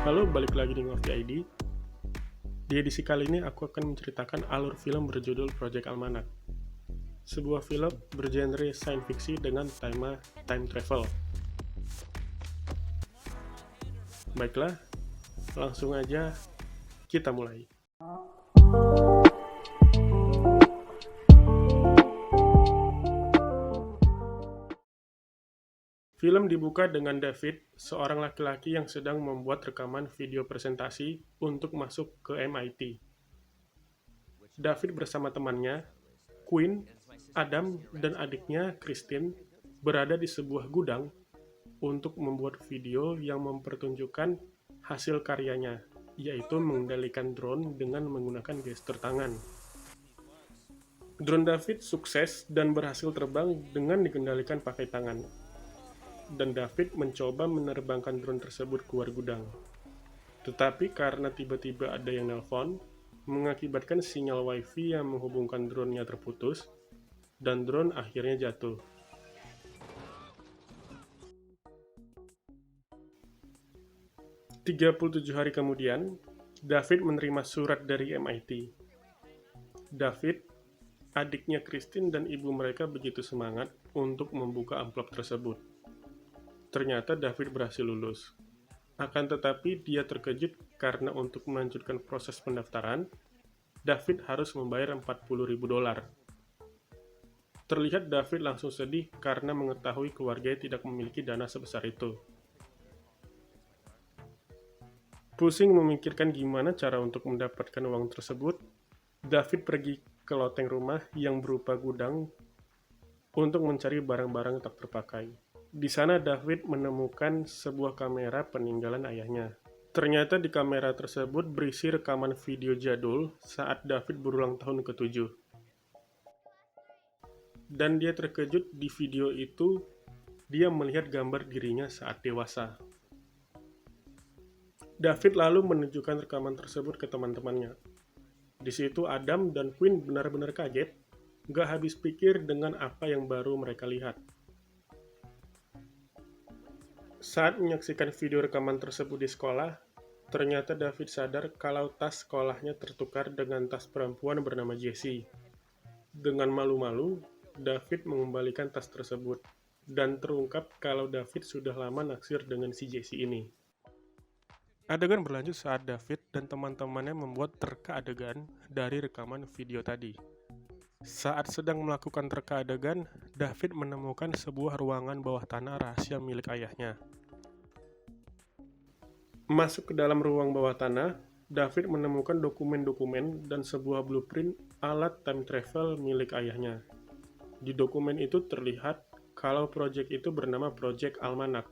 Halo, balik lagi di Ngopi ID. Di edisi kali ini aku akan menceritakan alur film berjudul Project Almanac. Sebuah film bergenre science fiction dengan tema time travel. Baiklah, langsung aja kita mulai. Film dibuka dengan David, seorang laki-laki yang sedang membuat rekaman video presentasi untuk masuk ke MIT. David bersama temannya, Quinn, Adam, dan adiknya Christine berada di sebuah gudang untuk membuat video yang mempertunjukkan hasil karyanya, yaitu mengendalikan drone dengan menggunakan gestur tangan. Drone David sukses dan berhasil terbang dengan dikendalikan pakai tangan. Dan David mencoba menerbangkan drone tersebut keluar gudang. Tetapi karena tiba-tiba ada yang nelpon, mengakibatkan sinyal wifi yang menghubungkan drone-nya terputus, dan drone akhirnya jatuh. 37 hari kemudian, David menerima surat dari MIT. David, adiknya Christine dan ibu mereka begitu semangat untuk membuka amplop tersebut. Ternyata David berhasil lulus. Akan tetapi dia terkejut karena untuk melanjutkan proses pendaftaran, David harus membayar $40.000. Terlihat David langsung sedih karena mengetahui keluarganya tidak memiliki dana sebesar itu. Pusing memikirkan gimana cara untuk mendapatkan uang tersebut, David pergi ke loteng rumah yang berupa gudang untuk mencari barang-barang tak terpakai. Di sana David menemukan sebuah kamera peninggalan ayahnya. Ternyata di kamera tersebut berisi rekaman video jadul saat David berulang tahun ke-7. Dan dia terkejut di video itu, dia melihat gambar dirinya saat dewasa. David lalu menunjukkan rekaman tersebut ke teman-temannya. Di situ Adam dan Quinn benar-benar kaget, gak habis pikir dengan apa yang baru mereka lihat. Saat menyaksikan video rekaman tersebut di sekolah, ternyata David sadar kalau tas sekolahnya tertukar dengan tas perempuan bernama Jessie. Dengan malu-malu, David mengembalikan tas tersebut, dan terungkap kalau David sudah lama naksir dengan si Jessie ini. Adegan berlanjut saat David dan teman-temannya membuat terka adegan dari rekaman video tadi. Saat sedang melakukan terka adegan, David menemukan sebuah ruangan bawah tanah rahasia milik ayahnya. Masuk ke dalam ruang bawah tanah, David menemukan dokumen-dokumen dan sebuah blueprint alat time travel milik ayahnya. Di dokumen itu terlihat kalau proyek itu bernama Project Almanac,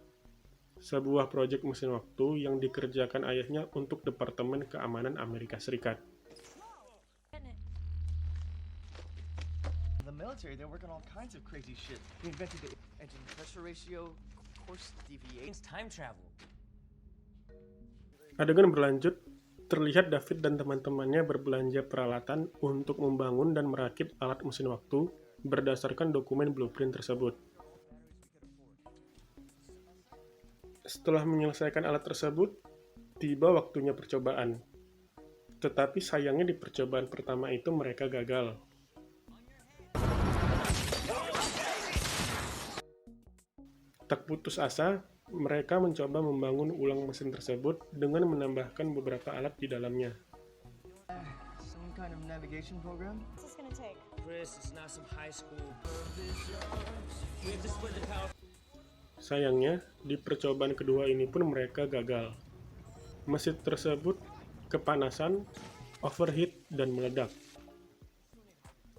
sebuah proyek mesin waktu yang dikerjakan ayahnya untuk Departemen Keamanan Amerika Serikat. The military, they work on all kinds of crazy shit. They invented the engine pressure ratio, course deviations, time travel. Adegan berlanjut, terlihat David dan teman-temannya berbelanja peralatan untuk membangun dan merakit alat mesin waktu berdasarkan dokumen blueprint tersebut. Setelah menyelesaikan alat tersebut, tiba waktunya percobaan. Tetapi sayangnya di percobaan pertama itu mereka gagal. Tak putus asa, mereka mencoba membangun ulang mesin tersebut dengan menambahkan beberapa alat di dalamnya. Some kind of navigation program? What's this gonna take? Chris, it's not some high school. We have to split the power. Sayangnya, di percobaan kedua ini pun mereka gagal. Mesin tersebut kepanasan, overheat, dan meledak.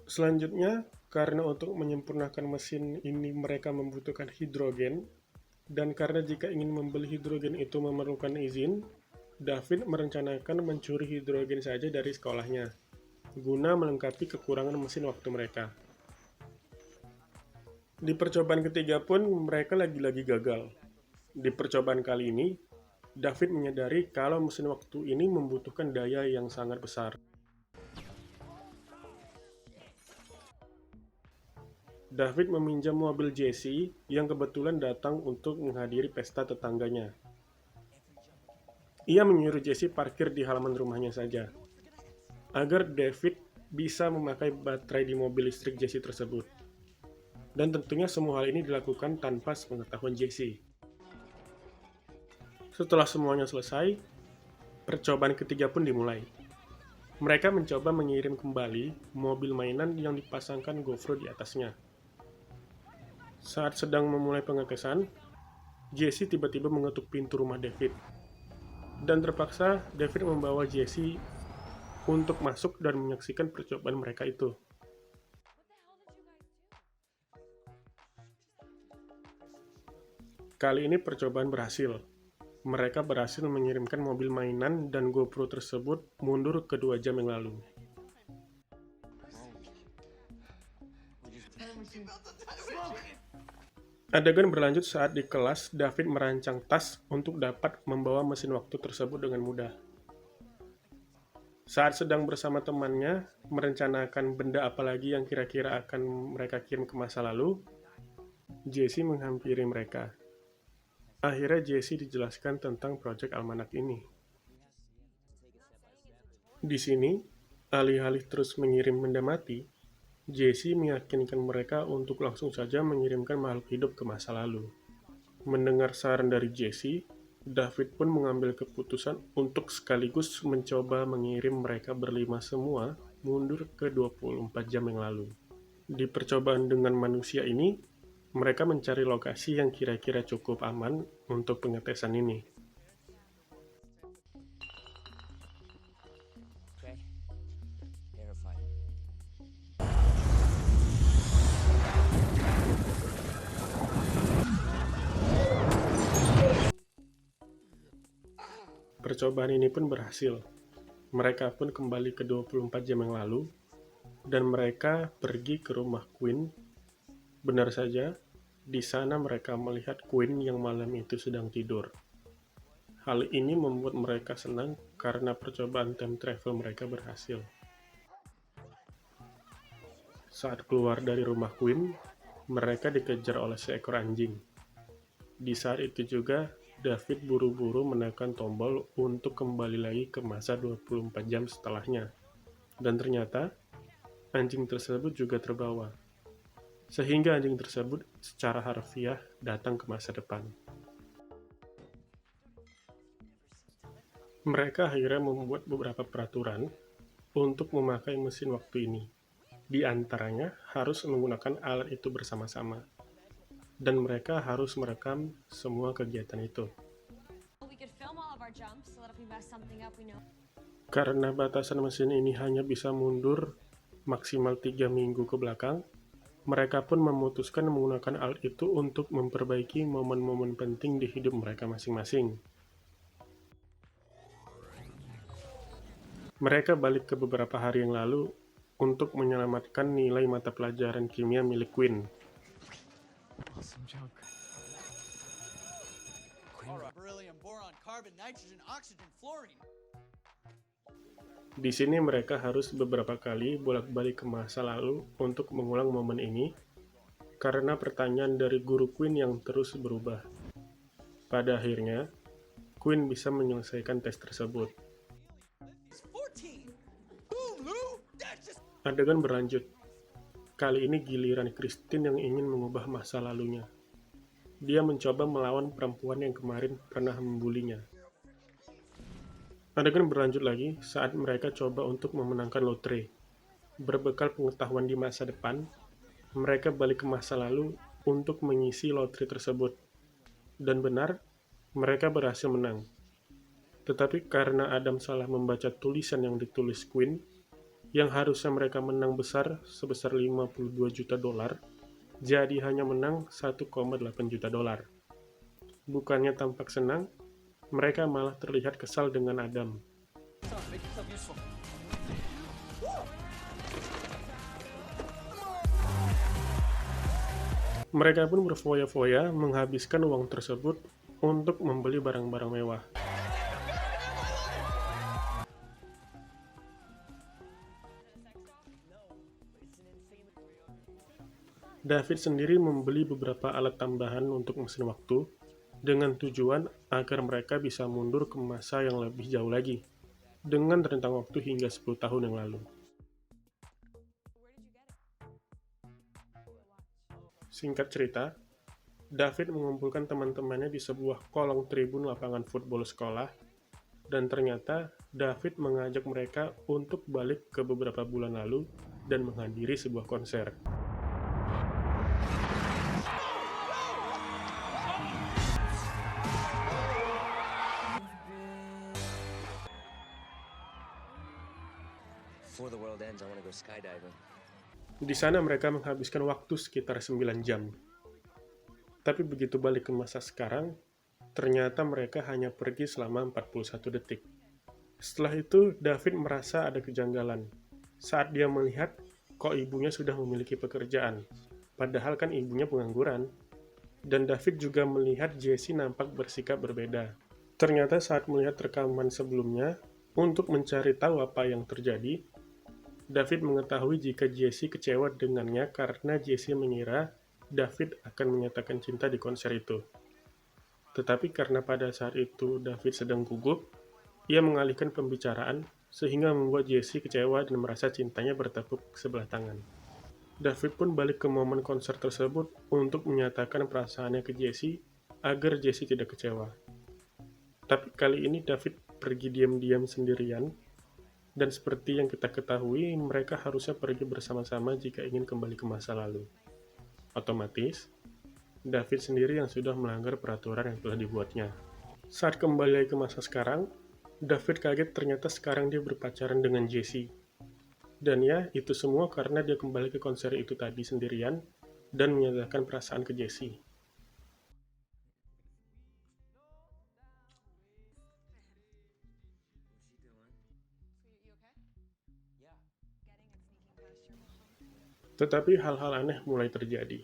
Selanjutnya, karena untuk menyempurnakan mesin ini mereka membutuhkan hidrogen, dan karena jika ingin membeli hidrogen itu memerlukan izin, David merencanakan mencuri hidrogen saja dari sekolahnya, guna melengkapi kekurangan mesin waktu mereka. Di percobaan ketiga pun mereka lagi-lagi gagal. Di percobaan kali ini, David menyadari kalau mesin waktu ini membutuhkan daya yang sangat besar. David meminjam mobil Jessie yang kebetulan datang untuk menghadiri pesta tetangganya. Ia menyuruh Jesse parkir di halaman rumahnya saja, agar David bisa memakai baterai di mobil listrik Jesse tersebut. Dan tentunya semua hal ini dilakukan tanpa sepengetahuan Jesse. Setelah semuanya selesai, percobaan ketiga pun dimulai. Mereka mencoba mengirim kembali mobil mainan yang dipasangkan GoPro di atasnya. Saat sedang memulai pengetesan, Jesse tiba-tiba mengetuk pintu rumah David. Dan terpaksa David membawa Jesse untuk masuk dan menyaksikan percobaan mereka itu. Kali ini percobaan berhasil. Mereka berhasil mengirimkan mobil mainan dan GoPro tersebut mundur ke 2 jam yang lalu. Adegan berlanjut saat di kelas David merancang tas untuk dapat membawa mesin waktu tersebut dengan mudah. Saat sedang bersama temannya merencanakan benda apa lagi yang kira-kira akan mereka kirim ke masa lalu, Jesse menghampiri mereka. Akhirnya Jesse dijelaskan tentang proyek almanak ini. Di sini, alih-alih terus mengirim benda mati, Jesse meyakinkan mereka untuk langsung saja mengirimkan makhluk hidup ke masa lalu. Mendengar saran dari Jesse, David pun mengambil keputusan untuk sekaligus mencoba mengirim mereka berlima semua mundur ke 24 jam yang lalu. Di percobaan dengan manusia ini, mereka mencari lokasi yang kira-kira cukup aman untuk pengetesan ini. Okay. Terrified. Percobaan ini pun berhasil. Mereka pun kembali ke 24 jam yang lalu, dan mereka pergi ke rumah Quinn. Benar saja, di sana mereka melihat Quinn yang malam itu sedang tidur. Hal ini membuat mereka senang karena percobaan time travel mereka berhasil. Saat keluar dari rumah Quinn, mereka dikejar oleh seekor anjing. Di saat itu juga, David buru-buru menekan tombol untuk kembali lagi ke masa 24 jam setelahnya. Dan ternyata, anjing tersebut juga terbawa. Sehingga anjing tersebut secara harfiah datang ke masa depan. Mereka akhirnya membuat beberapa peraturan untuk memakai mesin waktu ini. Di antaranya harus menggunakan alat itu bersama-sama. Dan mereka harus merekam semua kegiatan itu. Karena batasan mesin ini hanya bisa mundur maksimal 3 minggu ke belakang, mereka pun memutuskan menggunakan alat itu untuk memperbaiki momen-momen penting di hidup mereka masing-masing. Mereka balik ke beberapa hari yang lalu untuk menyelamatkan nilai mata pelajaran kimia milik Quinn. Awesome joke. Beryllium, boron, carbon, nitrogen, oxygen, fluorine. Di sini mereka harus beberapa kali bolak-balik ke masa lalu untuk mengulang momen ini, karena pertanyaan dari guru Quinn yang terus berubah. Pada akhirnya, Quinn bisa menyelesaikan tes tersebut. It's 14. Boom, Lou. That's just Adegan berlanjut. Kali ini giliran Christine yang ingin mengubah masa lalunya. Dia mencoba melawan perempuan yang kemarin pernah membulinya. Adegan berlanjut lagi saat mereka coba untuk memenangkan lotre. Berbekal pengetahuan di masa depan, mereka balik ke masa lalu untuk mengisi lotre tersebut. Dan benar, mereka berhasil menang. Tetapi karena Adam salah membaca tulisan yang ditulis Quinn, yang harusnya mereka menang besar sebesar 52 juta dolar, jadi hanya menang 1,8 juta dolar. Bukannya tampak senang, mereka malah terlihat kesal dengan Adam. Make yourself useful. Mereka pun berfoya-foya menghabiskan uang tersebut untuk membeli barang-barang mewah. David sendiri membeli beberapa alat tambahan untuk mesin waktu, dengan tujuan agar mereka bisa mundur ke masa yang lebih jauh lagi, dengan rentang waktu hingga 10 tahun yang lalu. Singkat cerita, David mengumpulkan teman-temannya di sebuah kolong tribun lapangan football sekolah, dan ternyata David mengajak mereka untuk balik ke beberapa bulan lalu dan menghadiri sebuah konser. Before the world ends, I want to go skydiving. Di sana mereka menghabiskan waktu sekitar 9 jam. Tapi begitu balik ke masa sekarang, ternyata mereka hanya pergi selama 41 detik. Setelah itu, David merasa ada kejanggalan saat dia melihat kok ibunya sudah memiliki pekerjaan, padahal kan ibunya pengangguran. Dan David juga melihat Jessie nampak bersikap berbeda. Ternyata saat melihat rekaman sebelumnya, untuk mencari tahu apa yang terjadi, David mengetahui jika Jessie kecewa dengannya karena Jessie mengira David akan menyatakan cinta di konser itu. Tetapi karena pada saat itu David sedang gugup, ia mengalihkan pembicaraan sehingga membuat Jessie kecewa dan merasa cintanya bertepuk sebelah tangan. David pun balik ke momen konser tersebut untuk menyatakan perasaannya ke Jessie agar Jessie tidak kecewa. Tapi kali ini David pergi diam-diam sendirian, dan seperti yang kita ketahui, mereka harusnya pergi bersama-sama jika ingin kembali ke masa lalu. Otomatis, David sendiri yang sudah melanggar peraturan yang telah dibuatnya. Saat kembali lagi ke masa sekarang, David kaget ternyata sekarang dia berpacaran dengan Jessie. Dan ya, itu semua karena dia kembali ke konser itu tadi sendirian dan menyatakan perasaan ke Jessie. Tetapi hal-hal aneh mulai terjadi.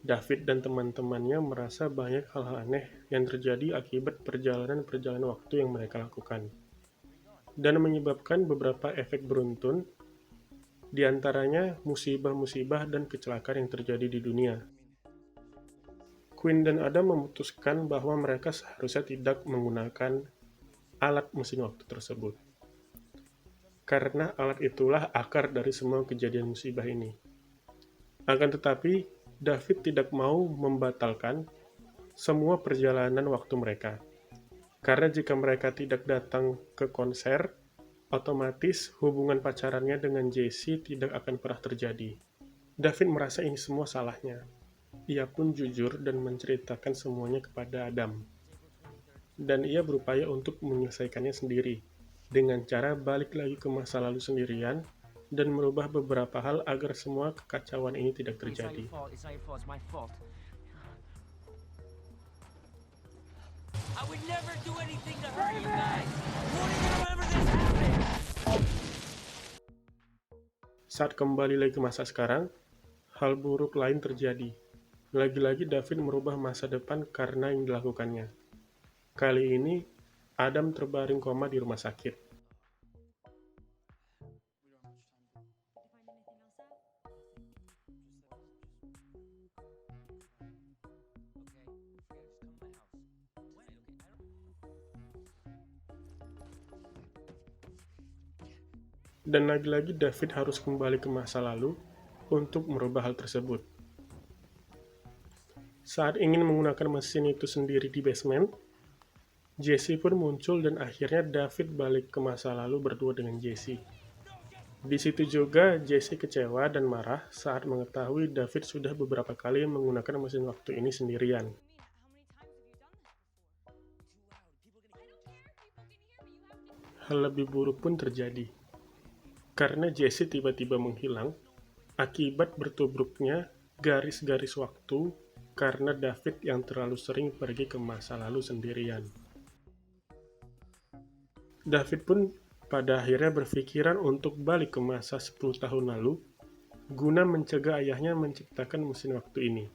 David dan teman-temannya merasa banyak hal-hal aneh yang terjadi akibat perjalanan-perjalanan waktu yang mereka lakukan, dan menyebabkan beberapa efek beruntun, di antaranya musibah-musibah dan kecelakaan yang terjadi di dunia. Quinn dan Adam memutuskan bahwa mereka seharusnya tidak menggunakan alat mesin waktu tersebut, karena alat itulah akar dari semua kejadian musibah ini. Akan tetapi, David tidak mau membatalkan semua perjalanan waktu mereka. Karena jika mereka tidak datang ke konser, otomatis hubungan pacarannya dengan Jessie tidak akan pernah terjadi. David merasa ini semua salahnya. Ia pun jujur dan menceritakan semuanya kepada Adam. Dan ia berupaya untuk menyelesaikannya sendiri, dengan cara balik lagi ke masa lalu sendirian, dan merubah beberapa hal agar semua kekacauan ini tidak terjadi. It's not your fault, it's my fault. I would never do anything to hurt you guys. Won't even remember this happened. Saat kembali lagi ke masa sekarang, hal buruk lain terjadi. Lagi-lagi David merubah masa depan karena yang dilakukannya. Kali ini, Adam terbaring koma di rumah sakit. Dan lagi-lagi David harus kembali ke masa lalu untuk merubah hal tersebut. Saat ingin menggunakan mesin itu sendiri di basement, Jessie pun muncul dan akhirnya David balik ke masa lalu berdua dengan Jessie. Di situ juga Jessie kecewa dan marah saat mengetahui David sudah beberapa kali menggunakan mesin waktu ini sendirian. Hal lebih buruk pun terjadi. Karena Jessie tiba-tiba menghilang, akibat bertubruknya garis-garis waktu karena David yang terlalu sering pergi ke masa lalu sendirian. David pun pada akhirnya berpikiran untuk balik ke masa 10 tahun lalu, guna mencegah ayahnya menciptakan mesin waktu ini.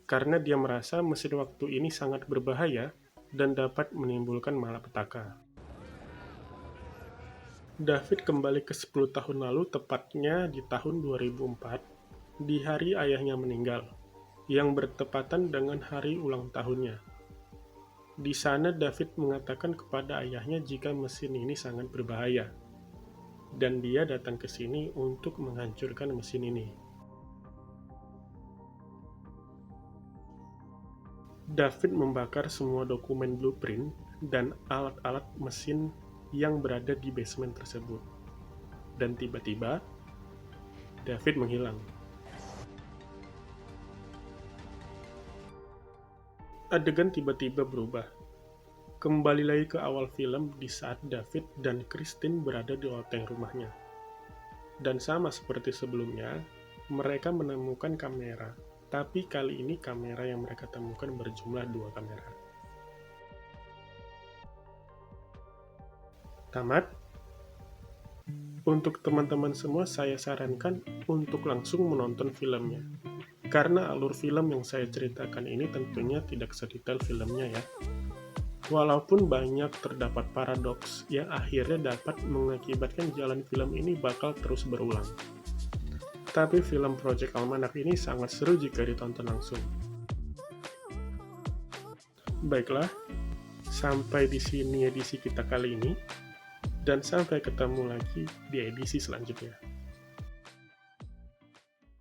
Karena dia merasa mesin waktu ini sangat berbahaya dan dapat menimbulkan malapetaka. David kembali ke 10 tahun lalu, tepatnya di tahun 2004, di hari ayahnya meninggal, yang bertepatan dengan hari ulang tahunnya. Di sana David mengatakan kepada ayahnya jika mesin ini sangat berbahaya, dan dia datang ke sini untuk menghancurkan mesin ini. David membakar semua dokumen blueprint dan alat-alat mesin yang berada di basement tersebut. Dan tiba-tiba, David menghilang. Adegan tiba-tiba berubah. Kembali lagi ke awal film di saat David dan Christine berada di loteng rumahnya. Dan sama seperti sebelumnya, mereka menemukan kamera. Tapi kali ini kamera yang mereka temukan berjumlah 2 kamera. Tamat. Untuk teman-teman semua, saya sarankan untuk langsung menonton filmnya. Karena alur film yang saya ceritakan ini tentunya tidak sedetail filmnya ya. Walaupun banyak terdapat paradoks yang akhirnya dapat mengakibatkan jalan film ini bakal terus berulang. Tapi film Project Almanac ini sangat seru jika ditonton langsung. Baiklah, sampai di sini edisi kita kali ini, dan sampai ketemu lagi di edisi selanjutnya.